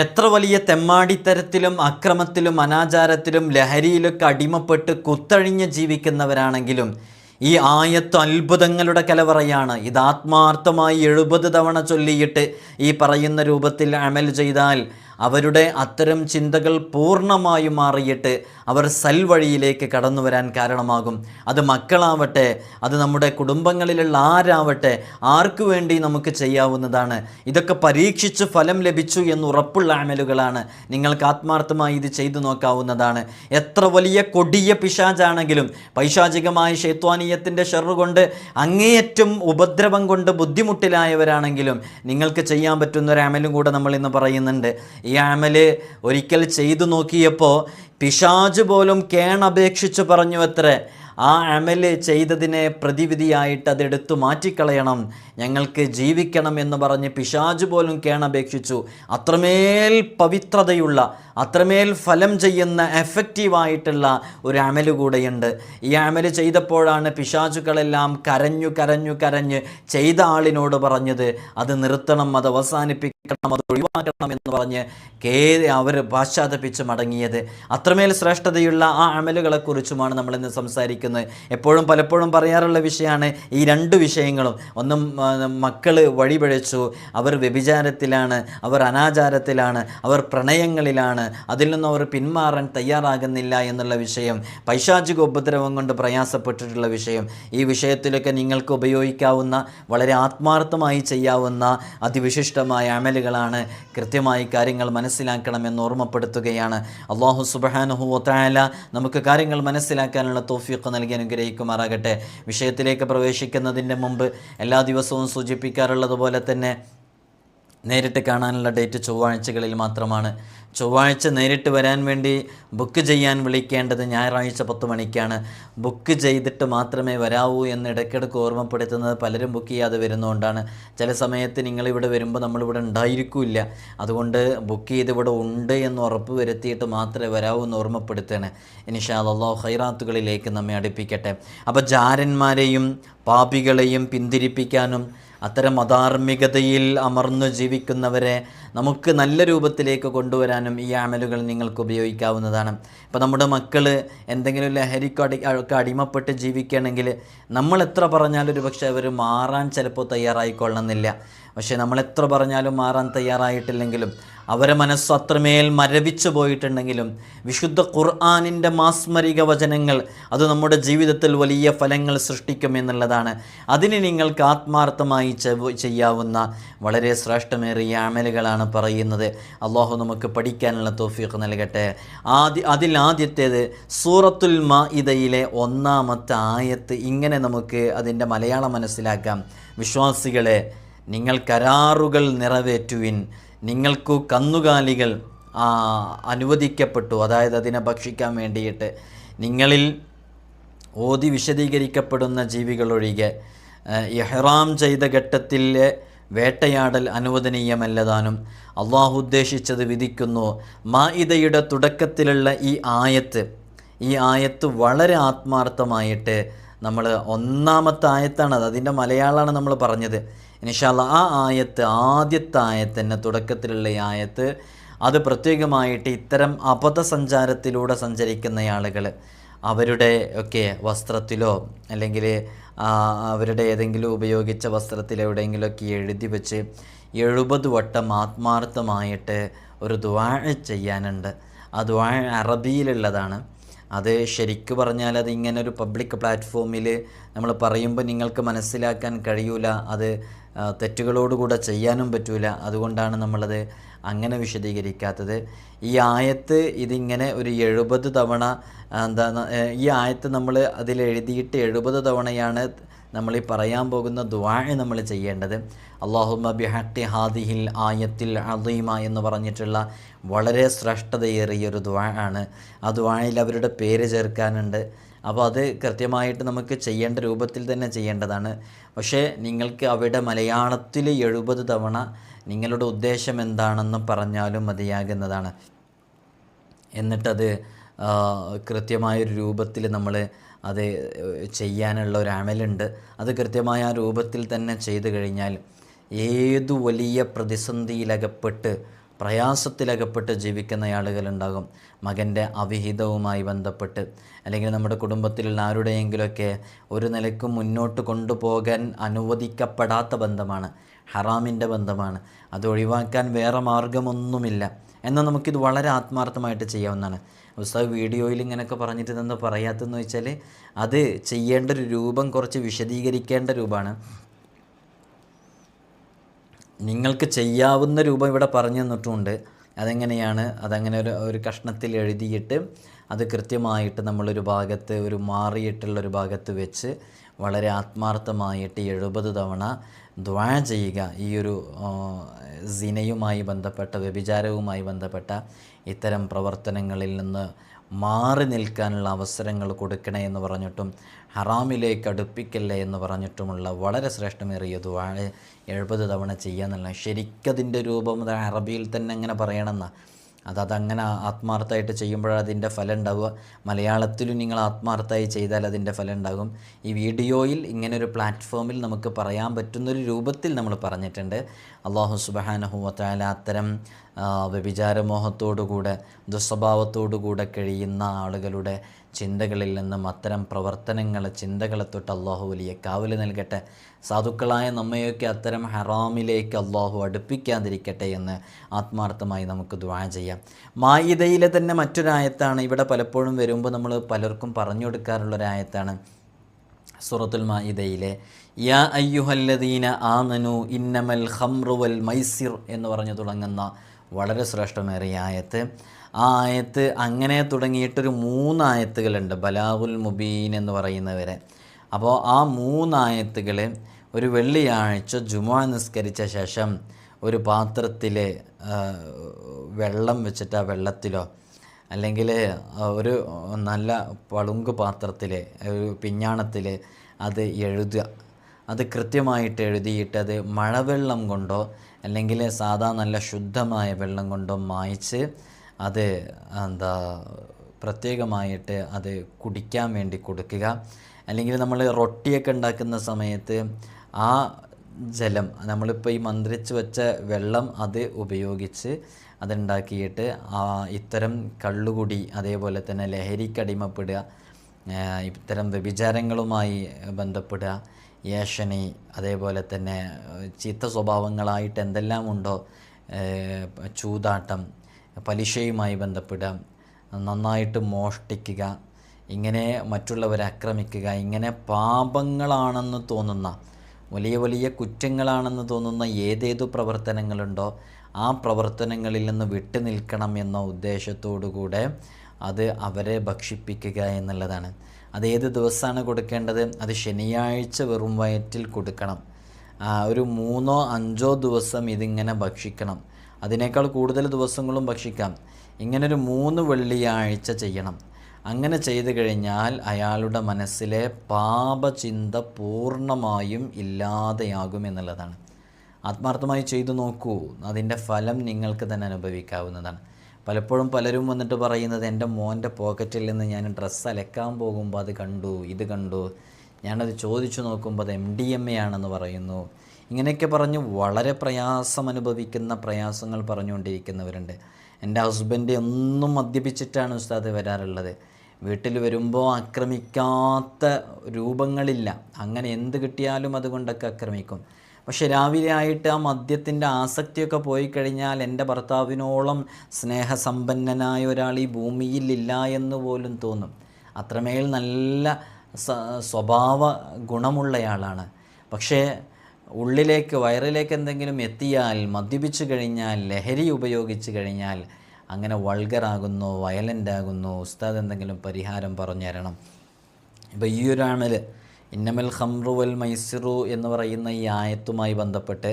എത്ര വലിയ തെമ്മാടിത്തരത്തിലും അക്രമത്തിലും അനാചാരത്തിലും ലഹരിയിലൊക്കെ അടിമപ്പെട്ട് കുത്തഴിഞ്ഞ് ജീവിക്കുന്നവരാണെങ്കിലും ഈ ആയത്ത് അത്ഭുതങ്ങളുടെ കലവറയാണ്. ഇത് ആത്മാർത്ഥമായി 70 തവണ ചൊല്ലിയിട്ട് ഈ പറയുന്ന രൂപത്തിൽ അമൽ ചെയ്താൽ അവരുടെ അത്തരം ചിന്തകൾ പൂർണ്ണമായും മാറിയിട്ട് അവർ സൽവഴിയിലേക്ക് കടന്നു വരാൻ കാരണമാകും. അത് മക്കളാവട്ടെ, അത് നമ്മുടെ കുടുംബങ്ങളിലുള്ള ആരാവട്ടെ, ആർക്കു വേണ്ടി നമുക്ക് ചെയ്യാവുന്നതാണ്. ഇതൊക്കെ പരീക്ഷിച്ച് ഫലം ലഭിച്ചു എന്ന് ഉറപ്പുള്ള അമലുകളാണ്. നിങ്ങൾക്ക് ആത്മാർത്ഥമായി ഇത് ചെയ്തു നോക്കാവുന്നതാണ്. എത്ര വലിയ കൊടിയ പിശാചാണെങ്കിലും, പൈശാചികമായ ശൈത്വാനീയത്തിൻ്റെ ഷർറ് കൊണ്ട് അങ്ങേയറ്റം ഉപദ്രവം കൊണ്ട് ബുദ്ധിമുട്ടിലായവരാണെങ്കിലും നിങ്ങൾക്ക് ചെയ്യാൻ പറ്റുന്ന ഒരു അമലും കൂടെ നമ്മൾ ഇന്ന് പറയുന്നുണ്ട്. ഈ അമല് ഒരിക്കൽ ചെയ്തു നോക്കിയപ്പോൾ പിശാച് പോലും കേണപേക്ഷിച്ച് പറഞ്ഞു അത്രേ, ആ അമല് ചെയ്തതിനെ പ്രതിവിധിയായിട്ട് അതെടുത്തു മാറ്റിക്കളയണം, ഞങ്ങൾക്ക് ജീവിക്കണം എന്ന് പറഞ്ഞ് പിശാച് പോലും കേണപേക്ഷിച്ചു. അത്രമേൽ പവിത്രതയുള്ള, അത്രമേൽ ഫലം ചെയ്യുന്ന എഫക്റ്റീവായിട്ടുള്ള ഒരു അമല് കൂടെയുണ്ട്. ഈ അമല് ചെയ്തപ്പോഴാണ് പിശാചുകളെല്ലാം കരഞ്ഞ് ചെയ്ത ആളിനോട് പറഞ്ഞത് അത് നിർത്തണം, അത് അവസാനിപ്പിക്കണം, അത് ഒഴിവാക്കണം എന്ന് പറഞ്ഞ് അവർ പാശ്ചാത്തപിച്ച് മടങ്ങിയത്. അത്രമേൽ ശ്രേഷ്ഠതയുള്ള ആ അമലുകളെക്കുറിച്ചുമാണ് നമ്മളിന്ന് സംസാരിക്കുന്നത്. പലപ്പോഴും പറയാറുള്ള വിഷയമാണ് ഈ രണ്ട് വിഷയങ്ങളും. ഒന്നും മക്കൾ വഴിപിഴച്ചു, അവർ വ്യഭിചാരത്തിലാണ്, അവർ അനാചാരത്തിലാണ്, അവർ പ്രണയങ്ങളിലാണ്, അതിൽ നിന്നും അവർ പിന്മാറാൻ തയ്യാറാകുന്നില്ല എന്നുള്ള വിഷയം, പൈശാചിക ഉപദ്രവം കൊണ്ട് പ്രയാസപ്പെട്ടിട്ടുള്ള വിഷയം. ഈ വിഷയത്തിലൊക്കെ നിങ്ങൾക്ക് ഉപയോഗിക്കാവുന്ന, വളരെ ആത്മാർത്ഥമായി ചെയ്യാവുന്ന അതിവിശിഷ്ടമായ അമലുകളാണ്. കൃത്യമായി കാര്യങ്ങൾ മനസ്സിലാക്കണമെന്ന് ഓർമ്മപ്പെടുത്തുകയാണ്. അല്ലാഹു സുബ്ഹാനഹു വ തആല നമുക്ക് കാര്യങ്ങൾ മനസ്സിലാക്കാനുള്ള തൗഫീഖ് നൽകി അനുഗ്രഹിക്കുമാറാകട്ടെ. വിഷയത്തിലേക്ക് പ്രവേശിക്കുന്നതിൻ്റെ മുമ്പ് എല്ലാ ദിവസവും സൂചിപ്പിക്കാറുള്ളതുപോലെ തന്നെ നേരിട്ട് കാണാനുള്ള ഡേറ്റ് ചൊവ്വാഴ്ചകളിൽ മാത്രമാണ്. ചൊവ്വാഴ്ച നേരിട്ട് വരാൻ വേണ്ടി ബുക്ക് ചെയ്യാൻ വിളിക്കേണ്ടത് ഞായറാഴ്ച 10 മണിക്കാണ്. ബുക്ക് ചെയ്തിട്ട് മാത്രമേ വരാവൂ എന്ന് ഇടയ്ക്കിടയ്ക്ക് ഓർമ്മപ്പെടുത്തുന്നത് പലരും ബുക്ക് ചെയ്യാതെ വരുന്നതുകൊണ്ടാണ്. ചില സമയത്ത് നിങ്ങളിവിടെ വരുമ്പോൾ നമ്മളിവിടെ ഉണ്ടായിരിക്കില്ല. അതുകൊണ്ട് ബുക്ക് ചെയ്ത് ഇവിടെ ഉണ്ട് എന്ന് ഉറപ്പ് വരുത്തിയിട്ട് മാത്രമേ വരാവൂ എന്ന് ഓർമ്മപ്പെടുത്തണേ. ഇൻഷാ അല്ലാഹ് ഖൈറാത്തുകളിലേക്ക് നമ്മെ അടുപ്പിക്കട്ടെ. അപ്പോൾ ജാരന്മാരെയും പാപികളെയും പിന്തിരിപ്പിക്കാനും അത്തരം അധാർമികതയിൽ അമർന്നു ജീവിക്കുന്നവരെ നമുക്ക് നല്ല രൂപത്തിലേക്ക് കൊണ്ടുവരാനും ഈ അമലുകൾ നിങ്ങൾക്ക് ഉപയോഗിക്കാവുന്നതാണ്. ഇപ്പോൾ നമ്മുടെ മക്കൾ എന്തെങ്കിലും ലഹരിക്ക് അടിമപ്പെട്ട് ജീവിക്കുകയാണെങ്കിൽ നമ്മൾ എത്ര പറഞ്ഞാലും ഒരു പക്ഷേ അവർ മാറാൻ ചിലപ്പോൾ തയ്യാറായിക്കൊള്ളണമെന്നില്ല. പക്ഷേ നമ്മളെത്ര പറഞ്ഞാലും മാറാൻ തയ്യാറായിട്ടില്ലെങ്കിലും, അവരെ മനസ്സ് അത്രമേൽ മരവിച്ചു പോയിട്ടുണ്ടെങ്കിലും, വിശുദ്ധ ഖുർആനിൻ്റെ മാസ്മരിക വചനങ്ങൾ അത് നമ്മുടെ ജീവിതത്തിൽ വലിയ ഫലങ്ങൾ സൃഷ്ടിക്കുമെന്നുള്ളതാണ്. അതിന് നിങ്ങൾക്ക് ആത്മാർത്ഥമായി ചെയ്യാവുന്ന വളരെ ശ്രേഷ്ഠമേറിയ അമലുകളാണ് പറയുന്നത്. അള്ളാഹു നമുക്ക് പഠിക്കാനുള്ള തൗഫീഖ് നൽകട്ടെ. ആദ്യത്തേത് സൂറത്തുൽ മാഇദയിലെ 1-ാമത്തെ ആയത്ത്. ഇങ്ങനെ നമുക്ക് അതിൻ്റെ മലയാളം മനസ്സിലാക്കാം. വിശ്വാസികളെ, നിങ്ങൾ കരാറുകൾ നിറവേറ്റുവിൻ, നിങ്ങൾക്കു കന്നുകാലികൾ അനുവദിക്കപ്പെട്ടു, അതായത് അതിനെ ഭക്ഷിക്കാൻ വേണ്ടിയിട്ട്. നിങ്ങളിൽ ഓതി വിശദീകരിക്കപ്പെടുന്ന ജീവികളൊഴികെ ഇഹ്റാം ചെയ്ത ഘട്ടത്തിലെ വേട്ടയാടൽ അനുവദനീയമല്ലതാനും അള്ളാഹു ഉദ്ദേശിച്ചത് വിധിക്കുന്നു. മാഇദയുടെ തുടക്കത്തിലുള്ള ഈ ആയത്ത് വളരെ ആത്മാർത്ഥമായിട്ട് നമ്മൾ 1-ാമത്തെ ആയത്താണ്, അതിൻ്റെ മലയാളമാണ് നമ്മൾ പറഞ്ഞത്. ഇൻഷാ അല്ലാഹ് ആ ആയത്ത്, ആദ്യത്തെ ആയത്ത് തന്നെ, തുടക്കത്തിലുള്ള ഈ ആയത്ത്, അത് പ്രത്യേകമായിട്ട് ഇത്തരം അബദ്ധസഞ്ചാരത്തിലൂടെ സഞ്ചരിക്കുന്ന ആളുകൾ അവരുടെ ഒക്കെ വസ്ത്രത്തിലോ അല്ലെങ്കിൽ അവരുടെ ഏതെങ്കിലും ഉപയോഗിച്ച വസ്ത്രത്തിലോ എവിടെയെങ്കിലുമൊക്കെ എഴുതി വെച്ച് 70 വട്ടം ആത്മാർത്ഥമായിട്ട് ഒരു ദുആ ചെയ്യാനുണ്ട്. ആ ദുആ അറബിയിലുള്ളതാണ്. അത് ശരിക്കു പറഞ്ഞാൽ അത് ഇങ്ങനെ ഒരു പബ്ലിക് പ്ലാറ്റ്ഫോമിൽ നമ്മൾ പറയുമ്പോൾ നിങ്ങൾക്ക് മനസ്സിലാക്കാൻ കഴിയൂല, അത് തെറ്റുകളോടുകൂടെ ചെയ്യാനും പറ്റൂല. അതുകൊണ്ടാണ് നമ്മളത് അങ്ങനെ വിശദീകരിക്കാത്തത്. ഈ ആയത്ത് ഇതിങ്ങനെ ഒരു 70 തവണ ഈ ആയത്ത് നമ്മൾ അതിലെഴുതിയിട്ട് 70 തവണയാണ് നമ്മൾ ഈ പറയാൻ പോകുന്ന ദുആ നമ്മൾ ചെയ്യേണ്ടത്. അല്ലാഹുമ്മ ബിഹഖി ഹാദിഹിൽ ആയത്തിൽ അദീമ എന്ന് പറഞ്ഞിട്ടുള്ള വളരെ ശ്രേഷ്ഠതയേറിയൊരു ദുആ ആണ്. ആ ദുആയിൽ അവരുടെ പേര് ചേർക്കാനുണ്ട്. അപ്പോൾ അത് കൃത്യമായിട്ട് നമുക്ക് ചെയ്യേണ്ട രൂപത്തിൽ തന്നെ ചെയ്യേണ്ടതാണ്. പക്ഷേ നിങ്ങൾക്ക് അവിടെ മലയാളത്തിൽ 70 തവണ നിങ്ങളുടെ ഉദ്ദേശം എന്താണെന്ന് പറഞ്ഞാലും മതിയാകുന്നതാണ്. എന്നിട്ടത് കൃത്യമായൊരു രൂപത്തിൽ നമ്മൾ അത് ചെയ്യാനുള്ള ഒരു അമലുണ്ട്. അത് കൃത്യമായ ആ രൂപത്തിൽ തന്നെ ചെയ്തു കഴിഞ്ഞാൽ ഏതു വലിയ പ്രതിസന്ധിയിലകപ്പെട്ട് പ്രയാസത്തിലകപ്പെട്ട് ജീവിക്കുന്ന ആളുകളുണ്ടാകും. മകൻ്റെ അവിഹിതവുമായി ബന്ധപ്പെട്ട്, അല്ലെങ്കിൽ നമ്മുടെ കുടുംബത്തിലുള്ള ആരുടെയെങ്കിലുമൊക്കെ ഒരു നിലയ്ക്കും മുന്നോട്ട് കൊണ്ടുപോകാൻ അനുവദിക്കപ്പെടാത്ത ബന്ധമാണ്, ഹറാമിൻ്റെ ബന്ധമാണ്. അത് ഒഴിവാക്കാൻ വേറെ മാർഗമൊന്നുമില്ല. എന്നാൽ നമുക്കിത് വളരെ ആത്മാർത്ഥമായിട്ട് ചെയ്യാവുന്നതാണ്. ഉസ്താദ് വീഡിയോയിൽ ഇങ്ങനെയൊക്കെ പറഞ്ഞിട്ട് ഇതെന്ന് പറയാത്തതെന്ന് വെച്ചാൽ അത് ചെയ്യേണ്ട ഒരു രൂപം കുറച്ച് വിശദീകരിക്കേണ്ട രൂപമാണ്. നിങ്ങൾക്ക് ചെയ്യാവുന്ന രൂപം ഇവിടെ പറഞ്ഞു തന്നിട്ടുമുണ്ട്. അതെങ്ങനെയാണ്, അതങ്ങനെ ഒരു കഷ്ണത്തിൽ എഴുതിയിട്ട് അത് കൃത്യമായിട്ട് നമ്മളൊരു ഭാഗത്ത്, ഒരു മാറിയിട്ടുള്ളൊരു ഭാഗത്ത് വെച്ച് വളരെ ആത്മാർത്ഥമായിട്ട് 70 തവണ ദുആ ചെയ്യുക. ഈ ഒരു സിനയുമായി ബന്ധപ്പെട്ട, വ്യഭിചാരവുമായി ബന്ധപ്പെട്ട ഇത്തരം പ്രവർത്തനങ്ങളിൽ നിന്ന് മാറി നിൽക്കാനുള്ള അവസരങ്ങൾ കൊടുക്കണേ എന്ന് പറഞ്ഞിട്ടും ഹറാമിലേക്ക് അടുപ്പിക്കല്ലേ എന്ന് പറഞ്ഞിട്ടുമുള്ള വളരെ ശ്രേഷ്ഠമേറിയ ദുആ 70 തവണ ചെയ്യാന്നുള്ള. ശരിക്കതിൻ്റെ രൂപം അറബിയിൽ തന്നെ അങ്ങനെ പറയണമെന്നാണ്. അതങ്ങനെ ആത്മാർത്ഥമായിട്ട് ചെയ്യുമ്പോഴാണ് അതിൻ്റെ ഫലം ഉണ്ടാവുക. മലയാളത്തിലും നിങ്ങൾ ആത്മാർത്ഥമായി ചെയ്താൽ അതിൻ്റെ ഫലം ഉണ്ടാകും. ഈ വീഡിയോയിൽ ഇങ്ങനൊരു പ്ലാറ്റ്ഫോമിൽ നമുക്ക് പറയാൻ പറ്റുന്നൊരു രൂപത്തിൽ നമ്മൾ പറഞ്ഞിട്ടുണ്ട്. അല്ലാഹു സുബ്ഹാനഹു വ തആല അത്തരം വ്യഭിചാരമോഹത്തോടുകൂടെ, ദുസ്വഭാവത്തോടുകൂടെ കഴിയുന്ന ആളുകളുടെ ചിന്തകളിൽ നിന്നും, അത്തരം ചിന്തകളെ തൊട്ട് അള്ളാഹു വലിയ കാവല് നൽകട്ടെ. സാധുക്കളായ നമ്മയൊക്കെ അത്തരം ഹറാമിലേക്ക് അള്ളാഹു അടുപ്പിക്കാതിരിക്കട്ടെ എന്ന് ആത്മാർത്ഥമായി നമുക്ക് ദുആ ചെയ്യാം. മാഇദയിലെ തന്നെ മറ്റൊരായത്താണ്, ഇവിടെ പലപ്പോഴും വരുമ്പോൾ നമ്മൾ പലർക്കും പറഞ്ഞു കൊടുക്കാറുള്ളൊരായത്താണ്. സൂറത്തുൽ മാഇദയിലെ യാ അയ്യുഹല്ലദീന ആമനു ഇന്നമൽ ഖംറു വൽ മൈസിർ എന്ന് പറഞ്ഞു തുടങ്ങുന്ന വളരെ ശ്രേഷ്ഠമേറിയ ആയത്ത്. ആ ആയത്ത് അങ്ങനെ തുടങ്ങിയിട്ടൊരു 3 ആയത്തുകളുണ്ട്, ബലാഗുൽ മുബീൻ എന്ന് പറയുന്നവരെ. അപ്പോൾ ആ 3 ആയത്തുകൾ ഒരു വെള്ളിയാഴ്ച ജുമുഅ നിസ്കരിച്ച ശേഷം ഒരു പാത്രത്തിൽ വെള്ളം വെച്ചിട്ട്, ആ വെള്ളത്തിലോ അല്ലെങ്കിൽ ഒരു നല്ല പളുങ്ക് പാത്രത്തിൽ, ഒരു പിഞ്ഞാണത്തിൽ അത് എഴുതുക. അത് കൃത്യമായിട്ട് എഴുതിയിട്ട് അത് മഴവെള്ളം കൊണ്ടോ അല്ലെങ്കിൽ സാധാ നല്ല ശുദ്ധമായ വെള്ളം കൊണ്ടോ മായ്ച്ച് അത് പ്രത്യേകമായിട്ട് അത് കുടിക്കാൻ വേണ്ടി കൊടുക്കുക. അല്ലെങ്കിൽ നമ്മൾ റൊട്ടിയൊക്കെ ഉണ്ടാക്കുന്ന സമയത്ത് ആ ജലം, നമ്മളിപ്പോൾ ഈ മന്ത്രിച്ച് വെച്ച വെള്ളം അത് ഉപയോഗിച്ച് അതുണ്ടാക്കിയിട്ട് ഇത്തരം കള്ളുകുടി, അതേപോലെ തന്നെ ലഹരിക്കടിമപ്പെടുക, ഇത്തരം വ്യഭിചാരങ്ങളുമായി ബന്ധപ്പെടുക, ഏഷണി, അതേപോലെ തന്നെ ചീത്ത സ്വഭാവങ്ങളായിട്ട് എന്തെല്ലാം ഉണ്ടോ, ചൂതാട്ടം, പലിശയുമായി ബന്ധപ്പെടുക, നന്നായിട്ട് മോഷ്ടിക്കുക, ഇങ്ങനെ മറ്റുള്ളവരെ ആക്രമിക്കുക, ഇങ്ങനെ പാപങ്ങളാണെന്ന് തോന്നുന്ന, വലിയ വലിയ കുറ്റങ്ങളാണെന്ന് തോന്നുന്ന ഏതേതു പ്രവർത്തനങ്ങളുണ്ടോ ആ പ്രവർത്തനങ്ങളിൽ നിന്ന് വിട്ടു നിൽക്കണം എന്ന ഉദ്ദേശത്തോടുകൂടെ അത് അവരെ ഭക്ഷിപ്പിക്കുക എന്നുള്ളതാണ്. അത് ഏത് ദിവസമാണ് കൊടുക്കേണ്ടത്? അത് ശനിയാഴ്ച വെറും വയറ്റിൽ കൊടുക്കണം. ഒരു 3-5 ദിവസം ഇതിങ്ങനെ ഭക്ഷിക്കണം. അതിനേക്കാൾ കൂടുതൽ ദിവസങ്ങളും ഭക്ഷിക്കാം. ഇങ്ങനൊരു 3 വെള്ളിയാഴ്ച ചെയ്യണം. അങ്ങനെ ചെയ്തു കഴിഞ്ഞാൽ അയാളുടെ മനസ്സിലെ പാപചിന്ത പൂർണ്ണമായും ഇല്ലാതെയാകും എന്നുള്ളതാണ്. ആത്മാർത്ഥമായി ചെയ്തു നോക്കൂ, അതിൻ്റെ ഫലം നിങ്ങൾക്ക് തന്നെ അനുഭവിക്കാവുന്നതാണ്. പലപ്പോഴും പലരും വന്നിട്ട് പറയുന്നത്, എൻ്റെ മോൻ്റെ പോക്കറ്റിൽ നിന്ന് ഞാൻ ഡ്രസ്സ് അലക്കാൻ പോകുമ്പോൾ അത് കണ്ടു, ഇത് കണ്ടു, ഞാനത് ചോദിച്ചു നോക്കുമ്പോൾ അത് MDMA ആണെന്ന് പറയുന്നു. ഇങ്ങനെയൊക്കെ പറഞ്ഞ് വളരെ പ്രയാസം അനുഭവിക്കുന്ന, പ്രയാസങ്ങൾ പറഞ്ഞുകൊണ്ടിരിക്കുന്നവരുണ്ട്. എൻ്റെ ഹസ്ബൻഡ് ഒന്നും മദ്യപിച്ചിട്ടാണ് ഉസ്താദ് വരാറുള്ളത്. വീട്ടിൽ വരുമ്പോൾ ആക്രമിക്കാത്ത രൂപങ്ങളില്ല, അങ്ങനെ എന്ത് കിട്ടിയാലും അതുകൊണ്ടൊക്കെ ആക്രമിക്കും. പക്ഷെ രാവിലെ ആയിട്ട് ആ മദ്യത്തിൻ്റെ ആസക്തിയൊക്കെ പോയി കഴിഞ്ഞാൽ എൻ്റെ ഭർത്താവിനോളം സ്നേഹസമ്പന്നനായ ഒരാൾ ഈ ഭൂമിയിലില്ല എന്ന് പോലും തോന്നും. അത്രമേൽ നല്ല സ്വഭാവ ഗുണമുള്ളയാളാണ്. പക്ഷേ ഉള്ളിലേക്ക്, വയറിലേക്ക് എന്തെങ്കിലും എത്തിയാൽ, മദ്യപിച്ചു കഴിഞ്ഞാൽ, ലഹരി ഉപയോഗിച്ച് കഴിഞ്ഞാൽ അങ്ങനെ വൾഗറാകുന്നു, വയലൻ്റ് ആകുന്നു. ഉസ്താദ് എന്തെങ്കിലും പരിഹാരം പറഞ്ഞു തരണം. ഇപ്പോൾ ഈ ഒരു ആമൽ ഇന്നമൽ ഖംറു വൽ മൈസിറു എന്ന് പറയുന്ന ഈ ആയത്തുമായി ബന്ധപ്പെട്ട്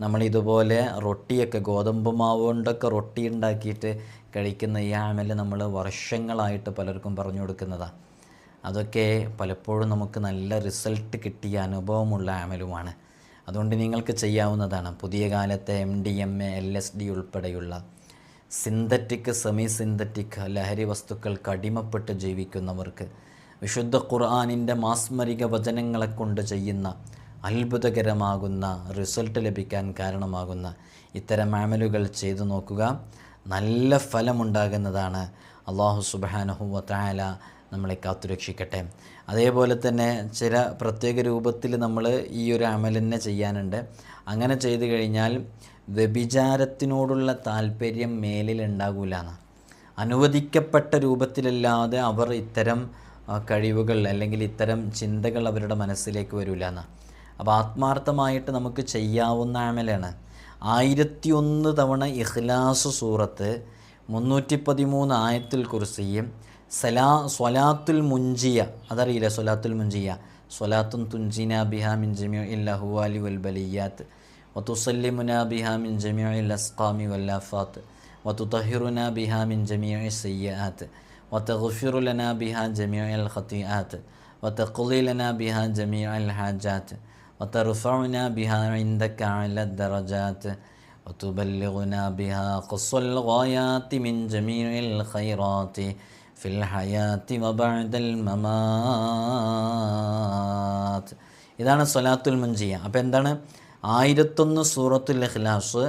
നമ്മളിതുപോലെ റൊട്ടിയൊക്കെ, ഗോതമ്പ് മാവ് കൊണ്ടൊക്കെ റൊട്ടി ഉണ്ടാക്കിയിട്ട് കഴിക്കുന്ന ഈ ആമൽ നമ്മൾ വർഷങ്ങളായിട്ട് പലർക്കും പറഞ്ഞു കൊടുക്കുന്നതാണ്. അതൊക്കെ പലപ്പോഴും നമുക്ക് നല്ല റിസൾട്ട് കിട്ടിയ അനുഭവമുള്ള ആമലുമാണ്. അതുകൊണ്ട് നിങ്ങൾക്ക് ചെയ്യാവുന്നതാണ്. പുതിയ കാലത്തെ MDMA, LSD ഉൾപ്പെടെയുള്ള സിന്തറ്റിക്, സെമി സിന്തറ്റിക് ലഹരി വസ്തുക്കൾക്ക് അടിമപ്പെട്ട് ജീവിക്കുന്നവർക്ക് വിശുദ്ധ ഖുർആനിൻ്റെ മാസ്മരിക വചനങ്ങളെ കൊണ്ട് ചെയ്യുന്ന അത്ഭുതകരമാകുന്ന റിസൾട്ട് ലഭിക്കാൻ കാരണമാകുന്ന ഇത്തരം അമലുകൾ ചെയ്തു നോക്കുക. നല്ല ഫലമുണ്ടാകുന്നതാണ്. അല്ലാഹു സുബ്ഹാനഹു വ തആല നമ്മളെ കാത്തുരക്ഷിക്കട്ടെ. അതേപോലെ തന്നെ ചില പ്രത്യേക രൂപത്തിൽ നമ്മൾ ഈ ഒരു അമലിനെ ചെയ്യാനുണ്ട്. അങ്ങനെ ചെയ്തു കഴിഞ്ഞാൽ വ്യഭിചാരത്തിനോടുള്ള താല്പര്യം മേലിൽ ഉണ്ടാകില്ലെന്ന്. അനുവദിക്കപ്പെട്ട രൂപത്തിലല്ലാതെ അവർ ഇത്തരം കഴിവുകൾ അല്ലെങ്കിൽ ഇത്തരം ചിന്തകൾ അവരുടെ മനസ്സിലേക്ക് വരില്ലെന്ന്. അപ്പോൾ ആത്മാർത്ഥമായിട്ട് നമുക്ക് ചെയ്യാവുന്ന അമലാണ്. 1001 തവണ ഇഖ്ലാസ് സൂറത്ത്, 313 ആയത്തുൽ കുർസിയും, സ്വലാത്തുൽ മുൻജിയ, അതറിയില്ല സ്വലാത്തുൽ മുൻജിയ, സ്വലാത്തുൻ തുൻജിന ബിഹാ മിൻ ജമീഇൽ അഹ്വാലി വൽ ബലിയാത്ത് വതുസല്ലിമുന ബിഹാ മിൻ ജമീഇൽ അസ്ഖാമി വൽ ആഫാത്ത് വതുതഹിറുന ബിഹാ മിൻ ജമീഇ സയ്യിആത്ത് വതഗ്ഫിറു ലനാ ബിഹാ ജമീഇൽ ഖതീആത്ത് വതഖ്ളി ലനാ ബിഹാ ജമീഇൽ ഹാജാത്ത് വതർഫഉന ബിഹാ ഇൻദക അല ദറജാത്ത് വതുബല്ലിഗുന ബിഹാ ഖസ്വൽ ഗായാതി മിൻ ജമീഇൽ ഖൈറാത്തി ഫിൽ ഹയാത്തി വബഅദൽ മമാത്ത്. ഇതാണ് സ്വലാത്തുൽ മുൻജിയ. അപ്പോൾ എന്താണ്? 1001 സൂറത്തുൽ ഇഖ്ലാസ്,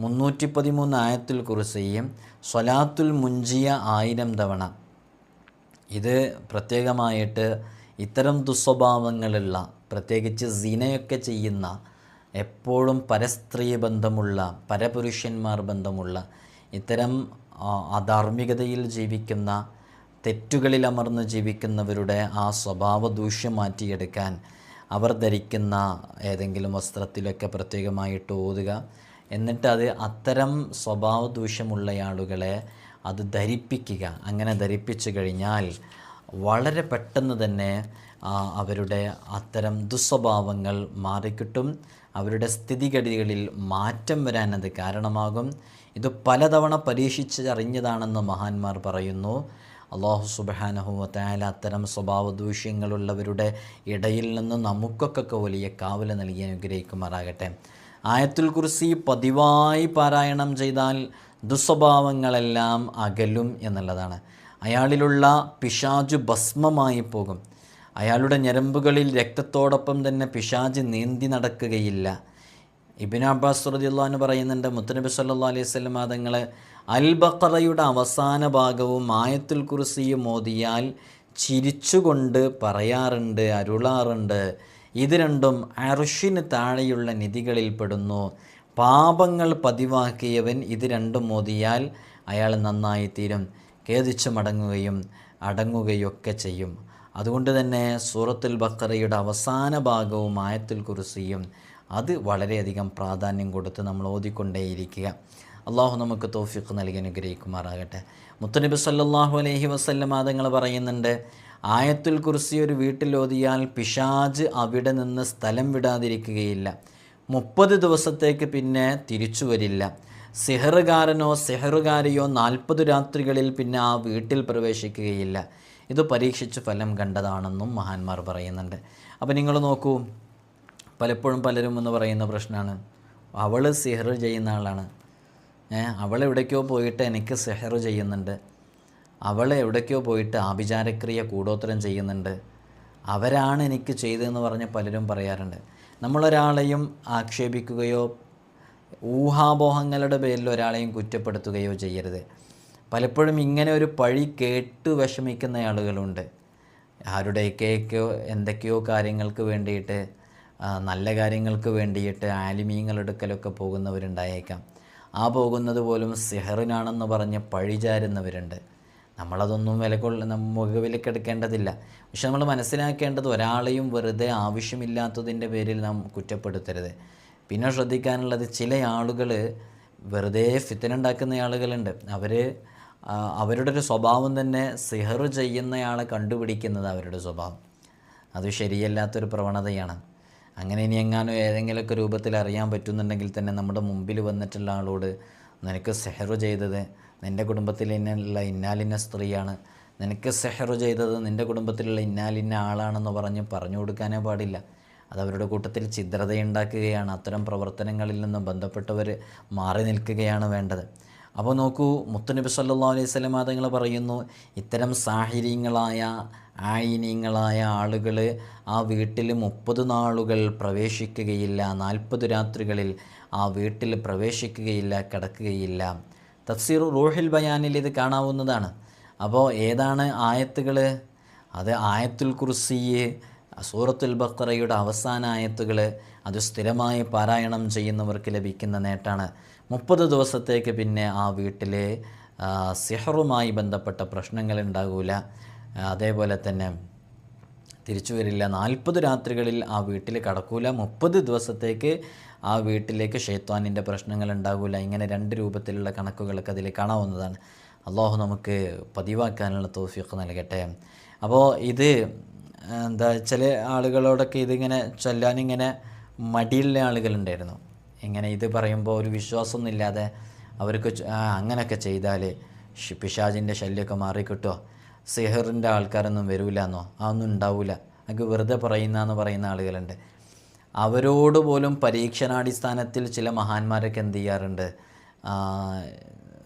313 ആയത്തുൽ കുർസിയും, സ്വലാത്തുൽ മുൻജിയ 1000 തവണ. ഇത് പ്രത്യേകമായിട്ട് ഇത്തരം ദുസ്വഭാവങ്ങളുള്ള, പ്രത്യേകിച്ച് സിനയൊക്കെ ചെയ്യുന്ന, എപ്പോഴും പരസ്ത്രീ ബന്ധമുള്ള, പരപുരുഷന്മാർ ബന്ധമുള്ള, ഇത്തരം അധാർമികതയിൽ ജീവിക്കുന്ന, തെറ്റുകളിൽ അമർന്ന് ജീവിക്കുന്നവരുടെ ആ സ്വഭാവ ദൂഷ്യം മാറ്റിയെടുക്കാൻ അവർ ധരിക്കുന്ന ഏതെങ്കിലും വസ്ത്രത്തിലൊക്കെ പ്രത്യേകമായിട്ട് ഓതുക. എന്നിട്ട് അത് അത്തരം സ്വഭാവ ദൂഷ്യമുള്ള ആളുകളെ അത് ധരിപ്പിക്കുക. അങ്ങനെ ധരിപ്പിച്ചു കഴിഞ്ഞാൽ വളരെ പെട്ടെന്ന് തന്നെ അവരുടെ അത്തരം ദുസ്വഭാവങ്ങൾ മാറിക്കിട്ടും. അവരുടെ സ്ഥിതിഗതികളിൽ മാറ്റം വരാൻ അത് കാരണമാകും. ഇത് പലതവണ പരീക്ഷിച്ചറിഞ്ഞതാണെന്ന് മഹാന്മാർ പറയുന്നു. അല്ലാഹു സുബ്ഹാനഹു വ തആല അത്തരം സ്വഭാവ ദൂഷ്യങ്ങളുള്ളവരുടെ ഇടയിൽ നിന്ന് നമുക്കൊക്കെ വലിയ കാവല് നൽകി അനുഗ്രഹിക്കുമാറാകട്ടെ. ആയത്തുൽ കുർസി പതിവായി പാരായണം ചെയ്താൽ ദുസ്വഭാവങ്ങളെല്ലാം അകലും എന്നുള്ളതാണ്. അയാളിലുള്ള പിശാച് ഭസ്മമായി പോകും. അയാളുടെ ഞരമ്പുകളിൽ രക്തത്തോടൊപ്പം തന്നെ പിശാച് നീന്തി നടക്കുകയില്ല. ഇബ്നു അബ്ബാസ് റളിയല്ലാഹു അൻഹു പറയുന്നുണ്ട്, മുത്തനബി സല്ലല്ലാഹു അലൈഹി വസല്ലം തങ്ങൾ അൽ ബഖറയുടെ അവസാന ഭാഗവും ആയത്തുൽ കുർസിയും ഓതിയാൽ ചിരിച്ചുകൊണ്ട് പറയാറുണ്ട്, അരുളാറുണ്ട്, ഇത് രണ്ടും അർശിന് താഴെയുള്ള നിധികളിൽ പെടുന്നു. പാപങ്ങൾ പതിവാക്കിയവൻ ഇത് രണ്ടും ഓതിയാൽ അയാൾ നന്നായി തീരും, ഖേദിച്ചു മടങ്ങുകയും അടങ്ങുകയൊക്കെ ചെയ്യും. അതുകൊണ്ട് തന്നെ സൂറത്തുൽ ബഖറയുടെ അവസാന ഭാഗവും ആയത്തുൽ കുർസിയും അത് വളരെയധികം പ്രാധാന്യം കൊടുത്ത് നമ്മൾ ഓതിക്കൊണ്ടേയിരിക്കുക. അള്ളാഹു നമുക്ക് തൗഫീഖ് നൽകി അനുഗ്രഹിക്കുമാറാകട്ടെ. മുത്തനബി സല്ലല്ലാഹു അലൈഹി വസല്ലം തങ്ങൾ പറയുന്നുണ്ട്, ആയത്തുൽ കുർസി ഒരു വീട്ടിൽ ഓതിയാൽ പിശാച് അവിടെ നിന്ന് സ്ഥലം വിടാതിരിക്കുകയില്ല. 30 ദിവസത്തേക്ക് പിന്നെ തിരിച്ചു വരില്ല. സിഹറുകാരനോ സിഹറുകാരിയോ 40 രാത്രികളിൽ പിന്നെ ആ വീട്ടിൽ പ്രവേശിക്കുകയില്ല. ഇത് പരീക്ഷിച്ച് ഫലം കണ്ടതാണെന്നും മഹാന്മാർ പറയുന്നുണ്ട്. അപ്പോൾ നിങ്ങൾ നോക്കൂ, പലപ്പോഴും പലരും എന്ന് പറയുന്ന പ്രശ്നമാണ്, അവൾ സിഹർ ചെയ്യുന്ന ആളാണ്, അവൾ എവിടേക്കോ പോയിട്ട് എനിക്ക് സിഹർ ചെയ്യുന്നുണ്ട്, അവൾ എവിടേക്കോ പോയിട്ട് ആഭിചാരക്രിയ കൂടോത്രം ചെയ്യുന്നുണ്ട്, അവരാണ് എനിക്ക് ചെയ്തതെന്ന് പറഞ്ഞ് പലരും പറയാറുണ്ട്. നമ്മളൊരാളെയും ആക്ഷേപിക്കുകയോ ഊഹാപോഹങ്ങളുടെ പേരിൽ ഒരാളെയും കുറ്റപ്പെടുത്തുകയോ ചെയ്യരുത്. പലപ്പോഴും ഇങ്ങനെ ഒരു പഴി കേട്ട് വിഷമിക്കുന്ന ആളുകളുണ്ട്. ആരുടെയൊക്കെയോ എന്തൊക്കെയോ കാര്യങ്ങൾക്ക് വേണ്ടിയിട്ട്, നല്ല കാര്യങ്ങൾക്ക് വേണ്ടിയിട്ട് ആലിമീങ്ങളെടുക്കലൊക്കെ പോകുന്നവരുണ്ടായേക്കാം. ആ പോകുന്നത് പോലും സിഹറിനാണെന്ന് പറഞ്ഞ് പഴിചാരുന്നവരുണ്ട്. നമ്മളതൊന്നും മുഖവിലക്കെടുക്കേണ്ടതില്ല. പക്ഷെ നമ്മൾ മനസ്സിലാക്കേണ്ടത്, ഒരാളെയും വെറുതെ ആവശ്യമില്ലാത്തതിൻ്റെ പേരിൽ നാം കുറ്റപ്പെടുത്തരുത്. പിന്നെ ശ്രദ്ധിക്കാനുള്ളത്, ചില ആളുകൾ വെറുതെ ഫിത്തനുണ്ടാക്കുന്ന ആളുകളുണ്ട്. അവരുടെ ഒരു സ്വഭാവം തന്നെ സിഹർ ചെയ്യുന്നയാളെ കണ്ടുപിടിക്കുന്നത് അവരുടെ സ്വഭാവം. അത് ശരിയല്ലാത്തൊരു പ്രവണതയാണ്. അങ്ങനെ ഇനി എങ്ങാനും ഏതെങ്കിലുമൊക്കെ രൂപത്തിൽ അറിയാൻ പറ്റുന്നുണ്ടെങ്കിൽ തന്നെ നമ്മുടെ മുമ്പിൽ വന്നിട്ടുള്ള ആളോട്, നിനക്ക് സിഹർ ചെയ്തത് നിൻ്റെ കുടുംബത്തിലുള്ള ഇന്നാലിന്ന സ്ത്രീയാണ്, നിനക്ക് സിഹർ ചെയ്തത് നിൻ്റെ കുടുംബത്തിലുള്ള ഇന്നാലിന്ന ആളാണെന്ന് പറഞ്ഞു കൊടുക്കാനേ പാടില്ല. അതവരുടെ കൂട്ടത്തിൽ ഛിദ്രതയുണ്ടാക്കുകയാണ്. അത്തരം പ്രവർത്തനങ്ങളിൽ നിന്ന് ബന്ധപ്പെട്ടവർ മാറി നിൽക്കുകയാണ് വേണ്ടത്. അപ്പോൾ നോക്കൂ, മുത്തുനബി സല്ലല്ലാഹു അലൈഹി വസല്ലം തങ്ങൾ പറയുന്നു, ഇത്തരം സാഹിര്യങ്ങളായ ആയിനീങ്ങളായ ആളുകൾ ആ വീട്ടിൽ 30 നാളുകൾ പ്രവേശിക്കുകയില്ല, 40 രാത്രികളിൽ ആ വീട്ടിൽ പ്രവേശിക്കുകയില്ല, കിടക്കുകയില്ല. തഫ്സീർ റൂഹുൽ ബയാനിൽ ഇത് കാണാവുന്നതാണ്. അപ്പോൾ ഏതാണ് ആയത്തുകൾ? അത് ആയത്തുൽ കുർസി, സൂറത്തുൽ ബഖറയുടെ അവസാന ആയത്തുകൾ. അത് സ്ഥിരമായി പാരായണം ചെയ്യുന്നവർക്ക് ലഭിക്കുന്ന നേട്ടമാണ്. 30 ദിവസത്തേക്ക് പിന്നെ ആ വീട്ടിൽ സിഹറുമായി ബന്ധപ്പെട്ട പ്രശ്നങ്ങൾ ഉണ്ടാകില്ല, അതേപോലെ തന്നെ തിരിച്ചു വരില്ല. 40 രാത്രികളിൽ ആ വീട്ടിൽ കടക്കൂല, 30 ദിവസത്തേക്ക് ആ വീട്ടിലേക്ക് ശൈത്വാനിൻ്റെ പ്രശ്നങ്ങൾ ഉണ്ടാകില്ല. ഇങ്ങനെ 2 രൂപത്തിലുള്ള കണക്കുകളൊക്കെ അതിൽ കാണാവുന്നതാണ്. അള്ളാഹു നമുക്ക് പതിവാക്കാനുള്ള തൗഫീഖ് നൽകട്ടെ. അപ്പോൾ ഇത് എന്താ, ചില ആളുകളോടൊക്കെ ഇതിങ്ങനെ ചൊല്ലാനിങ്ങനെ മടിയുള്ള ആളുകളുണ്ടായിരുന്നു. ഇങ്ങനെ ഇത് പറയുമ്പോൾ ഒരു വിശ്വാസമൊന്നുമില്ലാതെ അവർക്ക് അങ്ങനെയൊക്കെ ചെയ്താൽ പിശാചിൻ്റെ ശല്യമൊക്കെ മാറിക്കിട്ടുമോ, സിഹറിൻ്റെ ആൾക്കാരൊന്നും വരില്ലെന്നോ, അതൊന്നും ഉണ്ടാവില്ല, അത് വെറുതെ പറയുന്നതെന്ന് പറയുന്ന ആളുകളുണ്ട്. അവരോട് പോലും പരീക്ഷണാടിസ്ഥാനത്തിൽ ചില മഹാന്മാരൊക്കെ എന്ത് ചെയ്യാറുണ്ട്,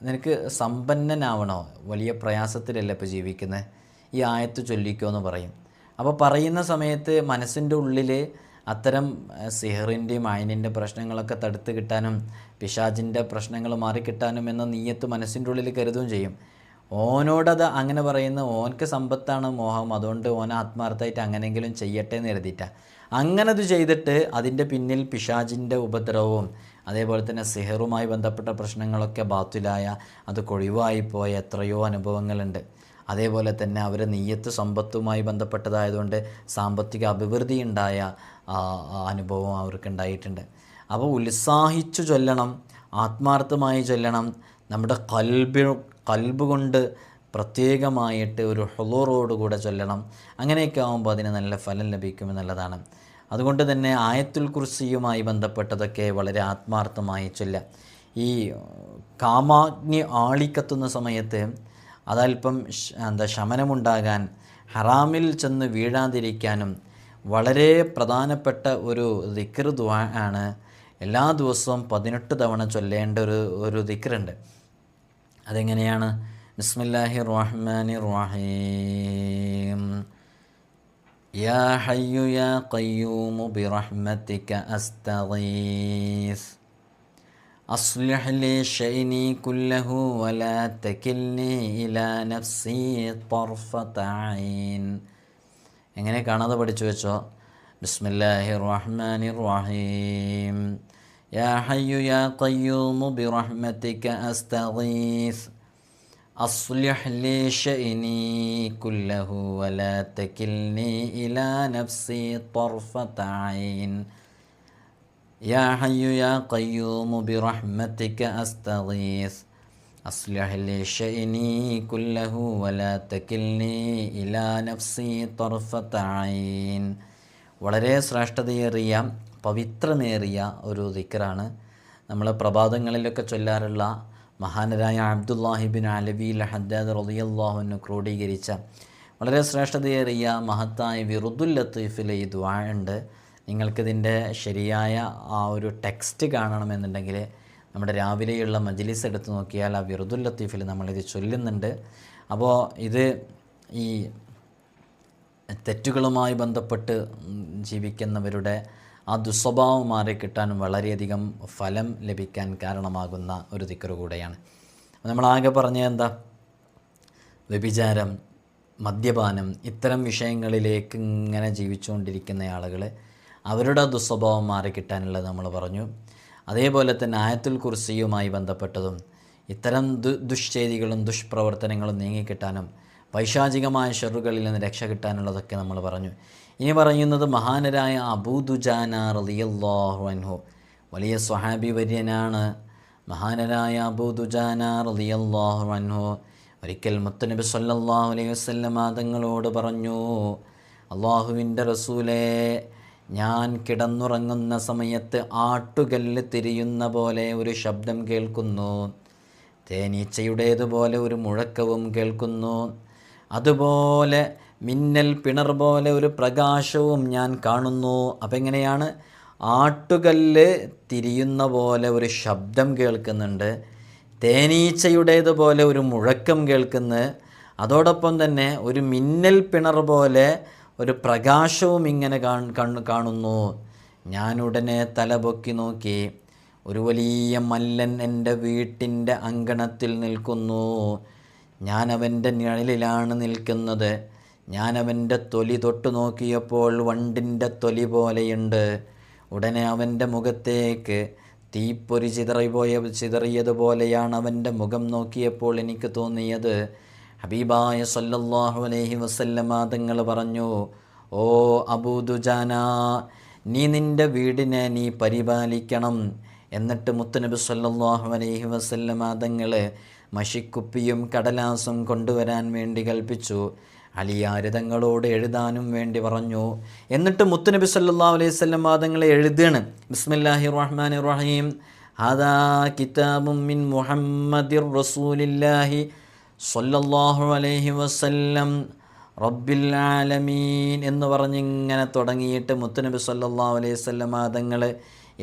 നിനക്ക് സമ്പന്നനാവണോ, വലിയ പ്രയാസത്തിലല്ല ഇപ്പോൾ ജീവിക്കുന്നത്, ഈ ആയത്ത് ചൊല്ലിക്കോ എന്ന് പറയും. അപ്പോൾ പറയുന്ന സമയത്ത് മനസ്സിൻ്റെ ഉള്ളിൽ അത്തരം സിഹറിൻ്റെയും അയിനിൻ്റെ പ്രശ്നങ്ങളൊക്കെ തടുത്ത് കിട്ടാനും പിശാചിൻ്റെ പ്രശ്നങ്ങൾ മാറിക്കിട്ടാനും എന്ന നീയത്ത് മനസ്സിൻ്റെ ഉള്ളിൽ കരുതുകയും ചെയ്യും. ഓനോടത് അങ്ങനെ പറയുന്ന ഓനക്ക് സമ്പത്താണ് മോഹം, അതുകൊണ്ട് ഓൻ ആത്മാർത്ഥമായിട്ട് അങ്ങനെയെങ്കിലും ചെയ്യട്ടെ എന്ന് കരുതിയിട്ടാണ്. അങ്ങനെ അത് ചെയ്തിട്ട് അതിൻ്റെ പിന്നിൽ പിശാചിൻ്റെ ഉപദ്രവവും അതേപോലെ തന്നെ സിഹറുമായി ബന്ധപ്പെട്ട പ്രശ്നങ്ങളൊക്കെ ബാത്തിലായ, അത് കൊഴിവായിപ്പോയ എത്രയോ അനുഭവങ്ങളുണ്ട്. അതേപോലെ തന്നെ അവർ നീയത്ത് സമ്പത്തുമായി ബന്ധപ്പെട്ടതായതുകൊണ്ട് സാമ്പത്തിക അഭിവൃദ്ധി ഉണ്ടായ അനുഭവം അവർക്കുണ്ടായിട്ടുണ്ട്. അപ്പോൾ ഉത്സാഹിച്ചു ചൊല്ലണം, ആത്മാർത്ഥമായി ചൊല്ലണം, നമ്മുടെ കൽബ് കൊണ്ട് പ്രത്യേകമായിട്ട് ഒരു ഹുളൂറോടുകൂടെ ചൊല്ലണം. അങ്ങനെയൊക്കെ ആകുമ്പോൾ അതിന് നല്ല ഫലം ലഭിക്കുമെന്നുള്ളതാണ്. അതുകൊണ്ട് തന്നെ ആയത്തുൽ കുർസിയുമായി ബന്ധപ്പെട്ടതൊക്കെ വളരെ ആത്മാർത്ഥമായി ചൊല്ലുക. ഈ കാമാഗ്നി ആളിക്കത്തുന്ന സമയത്ത് അതല്പം ശമനമുണ്ടാകാൻ, ഹറാമിൽ ചെന്ന് വീഴാതിരിക്കാനും വളരെ പ്രധാനപ്പെട്ട ഒരു ദിക്ർ ദുആ ആണ്. എല്ലാ ദിവസവും 18 തവണ ചൊല്ലേണ്ട ഒരു ദിക്റുണ്ട്. അതെങ്ങനെയാണ്? ബിസ്മില്ലാഹിർ റഹ്മാനിർ റഹീം. യാ ഹയ്യു യാ ഖയ്യൂമു ബിറഹ്മതിക അസ്തഗീസ് അസ്ലിഹ് ലി ശഅനി കുല്ലഹു വലാ തകിൽനി ഇലാ നഫ്സി തർഫത ഐൻ. എങ്ങനെ കാണാതെ പഠിച്ചു വെച്ചോ. ബിസ്മില്ലാഹിർ റഹ്മാനിർ റഹീം. യാ ഹയ്യു യാ ഖയ്യൂമു ബിറഹ്മതിക അസ്തഗീസ് അസ്ലിഹ് ലി ശഅനി കുല്ലഹു വലാ തകിൽനി ഇലാ നഫ്സി തർഫത ഐൻ. യാ ഹയ്യു യാ ഖയ്യൂമു ബിറഹ്മതിക അസ്തഗീസ് അസ്ലിഹ് ലി ശഅനി കുല്ലഹു വലാ തകിൽനി ഇലാ നഫ്സി തർഫത ഐൻ. വളരെ ശ്രേഷ്ഠതയേറിയ പവിത്രമേറിയ ഒരു ദിക്റാണ്. നമ്മൾ പ്രഭാതങ്ങളിലൊക്കെ ചൊല്ലാറുള്ള മഹാനരായ അബ്ദുല്ലാഹിബിൻ അലവി ഹദ്ദാദ് റളിയല്ലാഹു അൻഹു ക്രോഡീകരിച്ച വളരെ ശ്രേഷ്ഠതയേറിയ മഹത്തായ വിറുദുൽ ലത്തീഫിലെ ഈ ദുആ ഉണ്ട്. നിങ്ങൾക്കിതിൻ്റെ ശരിയായ ആ ഒരു ടെക്സ്റ്റ് കാണണമെന്നുണ്ടെങ്കിൽ നമ്മുടെ രാവിലെയുള്ള മജ്ലിസ് എടുത്ത് നോക്കിയാൽ ആ വിറുദുൽ ലത്തീഫിൽ നമ്മളിത് ചൊല്ലുന്നുണ്ട്. അപ്പോൾ ഇത് ഈ തെറ്റുകളുമായി ബന്ധപ്പെട്ട് ജീവിക്കുന്നവരുടെ ആ ദുസ്വഭാവം മാറിക്കിട്ടാനും വളരെയധികം ഫലം ലഭിക്കാൻ കാരണമാകുന്ന ഒരു ദിക്ർ കൂടെയാണ്. നമ്മളാകെ പറഞ്ഞ എന്താ, വ്യഭിചാരം, മദ്യപാനം, ഇത്തരം വിഷയങ്ങളിലേക്ക് ഇങ്ങനെ ജീവിച്ചുകൊണ്ടിരിക്കുന്ന ആളുകൾ അവരുടെ ദുസ്വഭാവം മാറിക്കിട്ടാനുള്ളത് നമ്മൾ പറഞ്ഞു. അതേപോലെ തന്നെ ആയത്തുൽ കുർസിയുമായി ബന്ധപ്പെട്ടതും ഇത്തരം ദുഷ്ചെയ്തികളും ദുഷ്പ്രവർത്തനങ്ങളും നീങ്ങിക്കിട്ടാനും പൈശാചികമായ ഷെറുകളിൽ നിന്ന് രക്ഷ കിട്ടാനുള്ളതൊക്കെ നമ്മൾ പറഞ്ഞു. ഇനി പറയുന്നത് മഹാനരായ അബൂ ദുജാന റളിയല്ലാഹു അൻഹു, വലിയ സ്വഹാബി വര്യനാണ് മഹാനരായ അബൂ ദുജാന റളിയല്ലാഹു അൻഹു. ഒരിക്കൽ മുത്തുനബി സല്ലല്ലാഹു അലൈഹി വസല്ലം തങ്ങളോട് പറഞ്ഞു, അള്ളാഹുവിൻ്റെ റസൂലേ, ഞാൻ കിടന്നുറങ്ങുന്ന സമയത്ത് ആട്ടുകല്ല് തിരിയുന്ന പോലെ ഒരു ശബ്ദം കേൾക്കുന്നു, തേനീച്ചയുടേതുപോലെ ഒരു മുഴക്കവും കേൾക്കുന്നു, അതുപോലെ മിന്നൽ പിണർ പോലെ ഒരു പ്രകാശവും ഞാൻ കാണുന്നു. അപ്പം എങ്ങനെയാണ്? ആട്ടുകല്ല് തിരിയുന്ന പോലെ ഒരു ശബ്ദം കേൾക്കുന്നുണ്ട്, തേനീച്ചയുടേതുപോലെ ഒരു മുഴക്കം കേൾക്കുന്നു, അതോടൊപ്പം തന്നെ ഒരു മിന്നൽ പിണർ പോലെ ഒരു പ്രകാശവും ഇങ്ങനെ കാണുന്നു. ഞാനുടനെ തലപൊക്കി നോക്കി. ഒരു വലിയ മല്ലൻ എൻ്റെ വീട്ടിൻ്റെ അങ്കണത്തിൽ നിൽക്കുന്നു. ഞാൻ അവൻ്റെ നിഴലിലാണ് നിൽക്കുന്നത്. ഞാൻ അവൻ്റെ തൊലി തൊട്ടു നോക്കിയപ്പോൾ വണ്ടിൻ്റെ തൊലി പോലെയുണ്ട്. ഉടനെ അവൻ്റെ മുഖത്തേക്ക് തീപ്പൊരി ചിതറിയതുപോലെയാണ് അവൻ്റെ മുഖം നോക്കിയപ്പോൾ എനിക്ക് തോന്നിയത്. ഹബീബായ സല്ലല്ലാഹു അലൈഹി വസല്ലമ തങ്ങൾ പറഞ്ഞു, ഓ അബൂ ദുജാന, നീ നിൻ്റെ വീടിനെ നീ പരിപാലിക്കണം. എന്നിട്ട് മുത്തുനബി സല്ലല്ലാഹു അലൈഹി വസല്ലമ തങ്ങൾ മഷിക്കുപ്പിയും കടലാസും കൊണ്ടുവരാൻ വേണ്ടി കൽപ്പിച്ചു. അലിയാർ തങ്ങളോട് എഴുതാനും വേണ്ടി പറഞ്ഞു. എന്നിട്ട് മുത്തുനബി സല്ലല്ലാഹു അലൈഹി വസല്ലമ തങ്ങൾ എഴുതാണ്, ബിസ്മില്ലാഹിർ റഹ്മാനിർ റഹീം, ഹാദാ കിതാബും മിൻ മുഹമ്മദിർ റസൂലില്ലാഹി സല്ലല്ലാഹു അലൈഹി വസല്ലം റബ്ബിൽ ആലമീൻ എന്ന് പറഞ്ഞിങ്ങനെ തുടങ്ങിയിട്ട് മുത്തുനബി സല്ലല്ലാഹു അലൈഹി വസല്ലമ തങ്ങൾ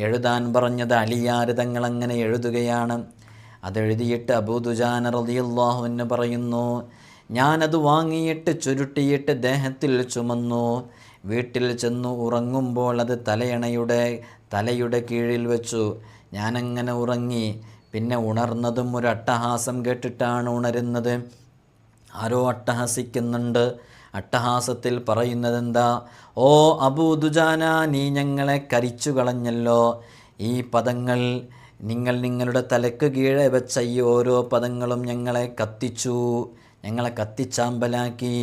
എഴുതാൻ പറഞ്ഞത് അലിയാർ തങ്ങൾ അങ്ങനെ എഴുതുകയാണ്. അതെഴുതിയിട്ട് അബൂ ദുജാന റളിയല്ലാഹു അൻഹു പറയുന്നു, ഞാനത് വാങ്ങിയിട്ട് ചുരുട്ടിയിട്ട് ദേഹത്തിൽ ചുമന്നു. വീട്ടിൽ ചെന്നു ഉറങ്ങുമ്പോൾ അത് തലയുടെ കീഴിൽ വെച്ചു. ഞാനങ്ങനെ ഉറങ്ങി. പിന്നെ ഉണർന്നതും ഒരു അട്ടഹാസം കേട്ടിട്ടാണ് ഉണരുന്നത്. ആരോ അട്ടഹസിക്കുന്നുണ്ട്. അട്ടഹാസത്തിൽ പറയുന്നതെന്താ? ഓ അബൂ ദുജാന, നീ ഞങ്ങളെ കരിച്ചു കളഞ്ഞല്ലോ. ഈ പദങ്ങൾ നിങ്ങൾ നിങ്ങളുടെ തലക്ക് കീഴെ വെച്ച ഈ ഓരോ പദങ്ങളും ഞങ്ങളെ കത്തിച്ചാമ്പലാക്കി.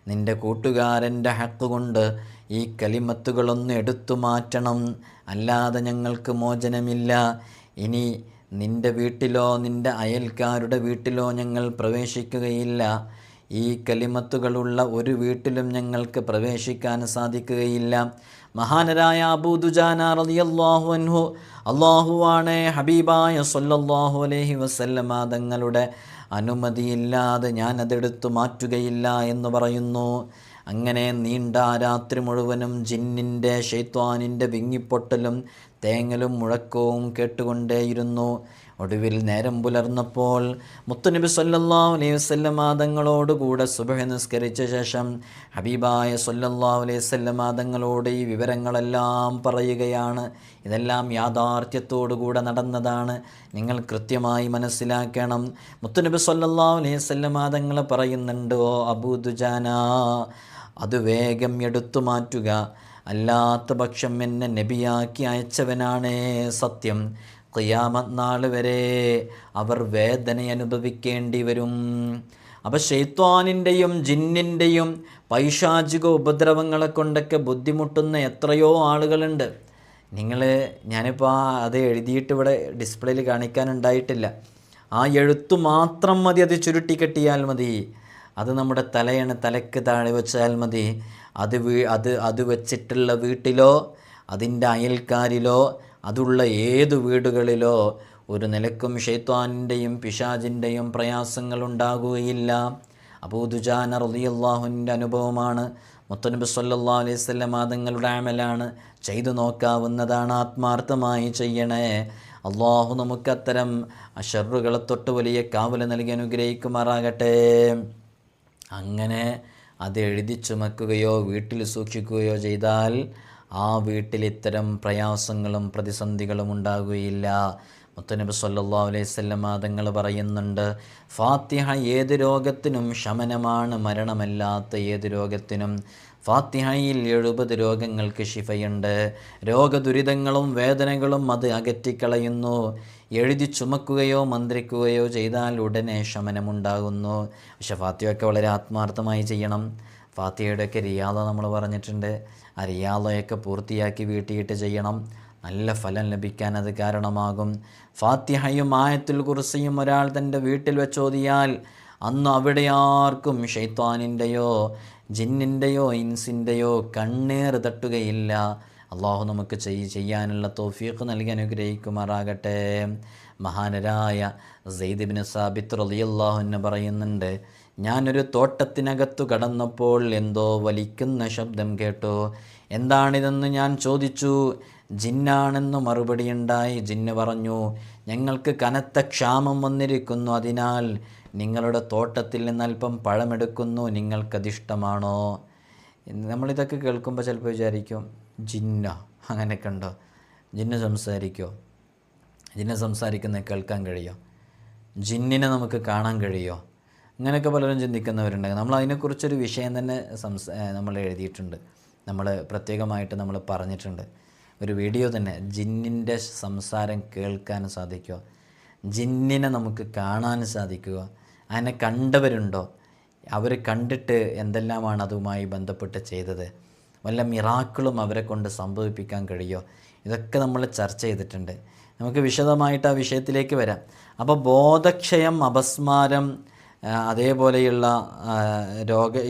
നിൻ്റെ കൂട്ടുകാരൻ്റെ ഹക്ക് കൊണ്ട് ഈ കലിമത്തുകളൊന്ന് എടുത്തു മാറ്റണം, അല്ലാതെ ഞങ്ങൾക്ക് മോചനമില്ല. ഇനി നിൻ്റെ വീട്ടിലോ നിൻ്റെ അയൽക്കാരുടെ വീട്ടിലോ ഞങ്ങൾ പ്രവേശിക്കുകയില്ല. ഈ കലിമത്തുകളുള്ള ഒരു വീട്ടിലും ഞങ്ങൾക്ക് പ്രവേശിക്കാൻ സാധിക്കുകയില്ല. മഹാനരായ അബൂ ദുജാന റളിയല്ലാഹു അൻഹു, അല്ലാഹുവാണ് ഹബീബായ സല്ലല്ലാഹു അലൈഹി വസല്ലമ തങ്ങളുടെ അനുമതിയില്ലാതെ ഞാനതെടുത്തു മാറ്റുകയില്ല എന്ന് പറയുന്നു. അങ്ങനെ നീണ്ട രാത്രി മുഴുവനും ജിന്നിൻ്റെ ശൈത്വാനിൻ്റെ വിങ്ങിപ്പൊട്ടലും തേങ്ങലും മുഴക്കവും കേട്ടുകൊണ്ടേയിരുന്നു. ഒടുവിൽ നേരം പുലർന്നപ്പോൾ മുത്തുനബി സല്ലല്ലാഹു അലൈഹി വസല്ലമ തങ്ങളോടുകൂടെ സുബ്ഹ് നിസ്കരിച്ച ശേഷം ഹബീബായ സല്ലല്ലാഹു അലൈഹി വസല്ലമ തങ്ങളോട് ഈ വിവരങ്ങളെല്ലാം പറയുകയാണ്. ഇതെല്ലാം യാഥാർത്ഥ്യത്തോടുകൂടെ നടന്നതാണ്, നിങ്ങൾ കൃത്യമായി മനസ്സിലാക്കണം. മുത്തുനബി സല്ലല്ലാഹു അലൈഹി വസല്ലമ തങ്ങൾ പറയുന്നുണ്ട്, ഓ അബൂ ദുജാന, അത് വേഗം എടുത്തു മാറ്റുക. അല്ലാത്ത പക്ഷം എന്നെ നബിയാക്കി അയച്ചവനാണേ സത്യം. ഖിയാമത്ത് നാൾ വരെ അവർ വേദന അനുഭവിക്കേണ്ടി വരും. അപ്പോൾ ശൈത്വാനിൻ്റെയും ജിന്നിൻ്റെയും പൈശാചിക ഉപദ്രവങ്ങളെ കൊണ്ടൊക്കെ ബുദ്ധിമുട്ടുന്ന എത്രയോ ആളുകളുണ്ട്. ഞാനിപ്പോൾ അത് എഴുതിയിട്ട് ഇവിടെ ഡിസ്പ്ലേയിൽ കാണിക്കാനുണ്ടായിട്ടില്ല. ആ എഴുത്തു മാത്രം മതി, അത് ചുരുട്ടിക്കെട്ടിയാൽ മതി. അത് നമ്മുടെ തലയ്ക്ക് താഴെ വെച്ചാൽ മതി. അത് വെച്ചിട്ടുള്ള വീട്ടിലോ അതിൻ്റെ അയൽക്കാരിലോ അതുള്ള ഏതു വീടുകളിലോ ഒരു നിലക്കും ശൈത്വാനിൻ്റെയും പിശാചിൻ്റെയും പ്രയാസങ്ങളുണ്ടാകുകയില്ല. അബൂ ദുജാന റളിയല്ലാഹുവിൻ്റെ അനുഭവമാണ്. മുത്തുനബി സല്ലല്ലാഹു അലൈഹി വസല്ലം തങ്ങളുടെ അമലാണ്, ചെയ്തു നോക്കാവുന്നതാണ്. ആത്മാർത്ഥമായി ചെയ്യണേ. അള്ളാഹു നമുക്കത്തരം അശറുകളെ തൊട്ട് വലിയ കാവൽ നൽകി അനുഗ്രഹിക്കുമാറാകട്ടെ. അങ്ങനെ അത് എഴുതി ചുമക്കുകയോ വീട്ടിൽ സൂക്ഷിക്കുകയോ ചെയ്താൽ ആ വീട്ടിൽ ഇത്തരം പ്രയാസങ്ങളും പ്രതിസന്ധികളും ഉണ്ടാകുകയില്ല. മുത്തുനബി സല്ലല്ലാഹു അലൈഹി വസല്ലം തങ്ങൾ പറയുന്നുണ്ട്, ഫാത്തിഹ ഏത് രോഗത്തിനും ശമനമാണ്, മരണമല്ലാത്ത ഏത് രോഗത്തിനും. ഫാത്തിഹയിൽ 70 രോഗങ്ങൾക്ക് ശിഫയുണ്ട്. രോഗദുരിതങ്ങളും വേദനകളും അത് അകറ്റിക്കളയുന്നു. എഴുതി ചുമക്കുകയോ മന്ത്രിക്കുകയോ ചെയ്താൽ ഉടനെ ശമനമുണ്ടാകുന്നു. പക്ഷെ ഫാത്തിഹയൊക്കെ വളരെ ആത്മാർത്ഥമായി ചെയ്യണം. ഫാത്തിഹയുടെയൊക്കെ റിയാദ നമ്മൾ പറഞ്ഞിട്ടുണ്ട്. ആ റിയാദയൊക്കെ പൂർത്തിയാക്കി വീട്ടിയിട്ട് ചെയ്യണം. നല്ല ഫലം ലഭിക്കാൻ അത് കാരണമാകും. ഫാത്തിഹയും ആയത്തുൽ കുർസിയും ഒരാൾ തൻ്റെ വീട്ടിൽ വെച്ചോതിയാൽ അന്ന് അവിടെ ആർക്കും ശൈത്വാനിൻ്റെയോ ജിന്നിൻ്റെയോ ഇൻസിൻ്റെയോ കണ്ണേർ തട്ടുകയില്ല. അള്ളാഹു നമുക്ക് ചെയ്യാനുള്ള തൗഫീഖ് നൽകി അനുഗ്രഹിക്കുമാറാകട്ടെ. മഹാനരായ സെയ്ദ് ഇബ്നു സാബിത്ത് റളിയല്ലാഹു അൻഹു പറയുന്നുണ്ട്, ഞാനൊരു തോട്ടത്തിനകത്തു കടന്നപ്പോൾ എന്തോ വലിക്കുന്ന ശബ്ദം കേട്ടു. എന്താണിതെന്ന് ഞാൻ ചോദിച്ചു. ജിന്നാണെന്ന് മറുപടിയുണ്ടായി. ജിന്ന് പറഞ്ഞു, ഞങ്ങൾക്ക് കനത്ത ക്ഷാമം വന്നിരിക്കുന്നു, അതിനാൽ നിങ്ങളുടെ തോട്ടത്തിൽ നിന്ന് അല്പം പഴമെടുക്കുന്നു, നിങ്ങൾക്കതിഷ്ടമാണോ? നമ്മളിതൊക്കെ കേൾക്കുമ്പോൾ ചിലപ്പോൾ വിചാരിക്കും ജിന്നോ അങ്ങനെയൊക്കെ ഉണ്ടോ? ജിന്ന് സംസാരിക്കുമോ? ജിന്ന് സംസാരിക്കുന്നത് കേൾക്കാൻ കഴിയുമോ? ജിന്നിനെ നമുക്ക് കാണാൻ കഴിയുമോ? അങ്ങനെയൊക്കെ പലരും ചിന്തിക്കുന്നവരുണ്ട്. നമ്മൾ അതിനെക്കുറിച്ചൊരു വിഷയം തന്നെ നമ്മൾ എഴുതിയിട്ടുണ്ട്, നമ്മൾ പ്രത്യേകമായിട്ട് നമ്മൾ പറഞ്ഞിട്ടുണ്ട്. ഒരു വീഡിയോ തന്നെ, ജിന്നിൻ്റെ സംസാരം കേൾക്കാൻ സാധിക്കുമോ? ജിന്നിനെ നമുക്ക് കാണാൻ സാധിക്കുമോ? അതിനെ കണ്ടവരുണ്ടോ? അവർ കണ്ടിട്ട് എന്തെല്ലാമാണ് അതുമായി ബന്ധപ്പെട്ട് ചെയ്തത്? വല്ല മിറാക്കിളും അവരെ കൊണ്ട് സംഭവിപ്പിക്കാൻ കഴിയുമോ? ഇതൊക്കെ നമ്മൾ ചർച്ച ചെയ്തിട്ടുണ്ട്. നമുക്ക് വിശദമായിട്ട് ആ വിഷയത്തിലേക്ക് വരാം. അപ്പോൾ ബോധക്ഷയം, അപസ്മാരം, അതേപോലെയുള്ള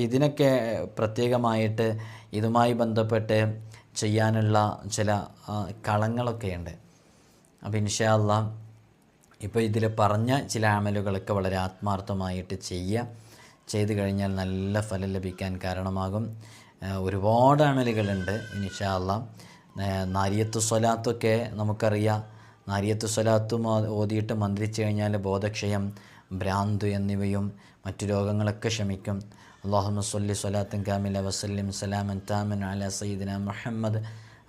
ഇതിനൊക്കെ പ്രത്യേകമായിട്ട് ഇതുമായി ബന്ധപ്പെട്ട് ചെയ്യാനുള്ള ചില കളങ്ങളൊക്കെയുണ്ട്. അപ്പോൾ ഇൻഷാ അല്ലാഹ് ഇപ്പോൾ ഇതിൽ പറഞ്ഞ ചില അമലുകളൊക്കെ വളരെ ആത്മാർത്ഥമായിട്ട് ചെയ്തു കഴിഞ്ഞാൽ നല്ല ഫലം ലഭിക്കാൻ കാരണമാകും. ഒരുപാട് അമലുകളുണ്ട് ഇൻഷാ അല്ലാഹ്. നാരിയത്തു സ്വലാത്തൊക്കെ നമുക്കറിയാം. നാരിയത്തു സ്വലാത്തും ഓതിയിട്ട് മന്ത്രിച്ചു കഴിഞ്ഞാൽ ബോധക്ഷയം, ഭ്രാന്ത് എന്നിവയും മറ്റു രോഗങ്ങളൊക്കെ ശമിക്കും. അല്ലാഹുമ്മ സ്വല്ലി സ്വലാത്തൻ കാമില വസല്ലിം സലാമൻ താമൻ അലാ സയ്യിദിന മുഹമ്മദ്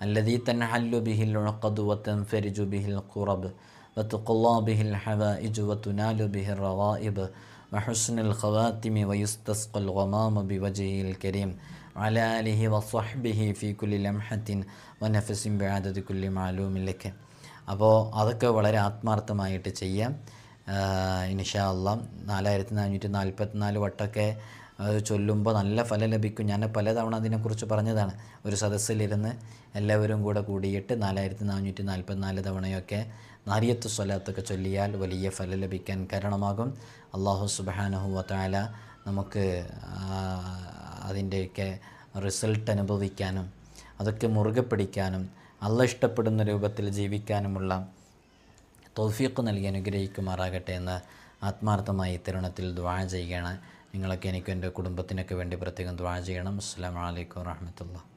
അല്ലദീ തൻഹല്ലു ബിഹിൽ ഉഖദു വതൻഫരിജു ബിഹിൽ ഖുറബ് വതുഖല്ലാ ബിഹിൽ ഹവായിജു വതുനാലു ബിഹിർ റവായിബ് വഹുസ്നുൽ ഖവാതിമി വയുസ്തസ്ഖൽ ഗമാമു ബിവജ്ഹിൽ കരീം വഅലാ ആലിഹി വസ്വഹ്ബിഹി ഫീ കുല്ലി ലംഹത്തിൻ വനഫസിൻ ബിഅദദി കുല്ലി മഅലൂമിൻ ലക. അപ്പോൾ അതൊക്കെ വളരെ ആത്മാർത്ഥമായിട്ട് ചെയ്യാം ഇൻഷാ അല്ലാഹ്. 4444 വട്ടമൊക്കെ ചൊല്ലുമ്പോൾ നല്ല ഫലം ലഭിക്കും. ഞാൻ പലതവണ അതിനെക്കുറിച്ച് പറഞ്ഞതാണ്. ഒരു സദസ്സിലിരുന്ന് എല്ലാവരും കൂടിയിട്ട് 4444 തവണയൊക്കെ നാരിയത്തു സ്വലാത്തൊക്കെ ചൊല്ലിയാൽ വലിയ ഫലം ലഭിക്കാൻ കാരണമാകും. അല്ലാഹു സുബ്ഹാനഹു വ തആല നമുക്ക് അതിൻ്റെയൊക്കെ റിസൾട്ട് അനുഭവിക്കാനും അതൊക്കെ മുറുകെ പിടിക്കാനും അല്ലാഹ് ഇഷ്ടപ്പെടുന്ന രൂപത്തിൽ ജീവിക്കാനുമുള്ള തൗഫീഖ് നൽകി അനുഗ്രഹിക്കുമാറാകട്ടെ എന്ന് ആത്മാർത്ഥമായി തരുണത്തിൽ ദുആ ചെയ്യുകയാണ്. നിങ്ങളൊക്കെ എനിക്കും എൻ്റെ കുടുംബത്തിനൊക്കെ വേണ്ടി പ്രത്യേകം ദുആ ചെയ്യണം. അസ്സലാമു അലൈക്കും വറഹ്മത്തുള്ളാഹി.